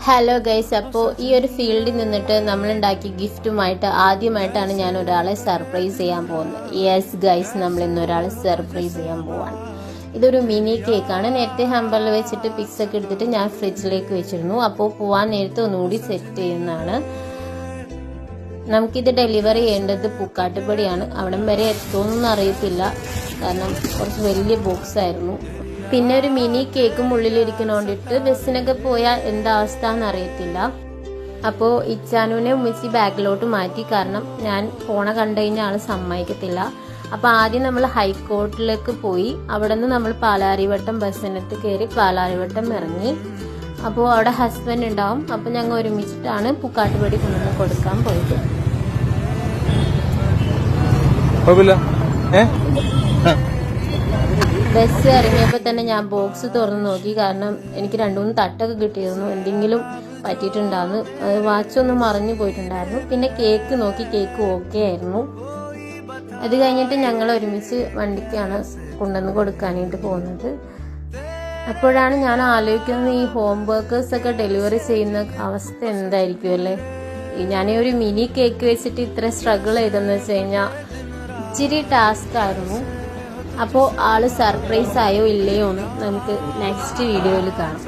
Hello guys, അപ്പോൾ ഈ ഒരു ഫീൽഡിൽ നിന്നിട്ട് നമ്മളുണ്ടാക്കിയ ഗിഫ്റ്റുമായിട്ട് ആദ്യമായിട്ടാണ് ഞാൻ ഒരാളെ സർപ്രൈസ് ചെയ്യാൻ പോകുന്നത്. യെസ് ഗൈസ്, നമ്മൾ ഇന്ന് ഒരാളെ സർപ്രൈസ് ചെയ്യാൻ പോവാണ്. ഇതൊരു മിനി കേക്കാണ്. നേരത്തെ ഹംബറിൽ വെച്ചിട്ട് പിക്സ് ഒക്കെ എടുത്തിട്ട് ഞാൻ ഫ്രിഡ്ജിലേക്ക് വെച്ചിരുന്നു. അപ്പോൾ പോവാൻ നേരത്തെ ഒന്നുകൂടി സെറ്റ് ചെയ്യുന്നതാണ്. നമുക്കിത് ഡെലിവറി ചെയ്യേണ്ടത് പൂക്കാട്ടുപടിയാണ്. അവിടം വരെ എത്തുമെന്നൊന്നും അറിയത്തില്ല, കാരണം കുറച്ച് വലിയ ബോക്സ് ആയിരുന്നു. പിന്നെ ഒരു മിനി കേക്കും ഉള്ളിലിരിക്കണോണ്ടിട്ട് ബസ്സിനൊക്കെ പോയാൽ എന്താ അവസ്ഥ എന്നറിയത്തില്ല. അപ്പോൾ ഇച്ചാനുവിനെ ഉമ്മിച്ചി ബാഗിലോട്ട് മാറ്റി, കാരണം ഞാൻ പോണ കണ്ടു കഴിഞ്ഞാൽ ആൾ സമ്മതിക്കത്തില്ല. അപ്പോൾ ആദ്യം നമ്മൾ ഹൈക്കോർട്ടിലേക്ക് പോയി, അവിടെ നിന്ന് നമ്മൾ പാലാരിവട്ടം ബസ്സിനകത്ത് കയറി പാലാരിവട്ടം ഇറങ്ങി. അപ്പോൾ അവിടെ ഹസ്ബൻഡ് ഉണ്ടാവും. അപ്പോൾ ഞങ്ങൾ ഒരുമിച്ചിട്ടാണ് പൂക്കാട്ടുപടി കൊണ്ടുവന്ന് കൊടുക്കാൻ പോയത്. ബസ് ഇറങ്ങിയപ്പോൾ തന്നെ ഞാൻ ബോക്സ് തുറന്ന് നോക്കി, കാരണം എനിക്ക് 2-3 തട്ടൊക്കെ കിട്ടിയിരുന്നു. എന്തെങ്കിലും പറ്റിയിട്ടുണ്ടായിരുന്നു, വാച്ചൊന്നും മറിഞ്ഞു പോയിട്ടുണ്ടായിരുന്നു. പിന്നെ കേക്ക് നോക്കി, കേക്ക് ഓക്കെ ആയിരുന്നു. അത് കഴിഞ്ഞിട്ട് ഞങ്ങൾ ഒരുമിച്ച് വണ്ടിക്കാണ് കൊണ്ടുവന്ന് കൊടുക്കാനായിട്ട് പോകുന്നത്. അപ്പോഴാണ് ഞാൻ ആലോചിക്കുന്നത്, ഈ ഹോം വർക്കേഴ്സ് ഒക്കെ ഡെലിവറി ചെയ്യുന്ന അവസ്ഥ എന്തായിരിക്കും അല്ലേ. ഞാൻ ഒരു മിനി കേക്ക് വെച്ചിട്ട് ഇത്ര സ്ട്രഗിൾ ചെയ്തെന്ന് വെച്ച് കഴിഞ്ഞാൽ ഇച്ചിരി ടാസ്ക് ആയിരുന്നു. അപ്പോൾ ആള് സർപ്രൈസ് ആയോ ഇല്ലയോ എന്ന് നമുക്ക് നെക്സ്റ്റ് വീഡിയോയിൽ കാണാം.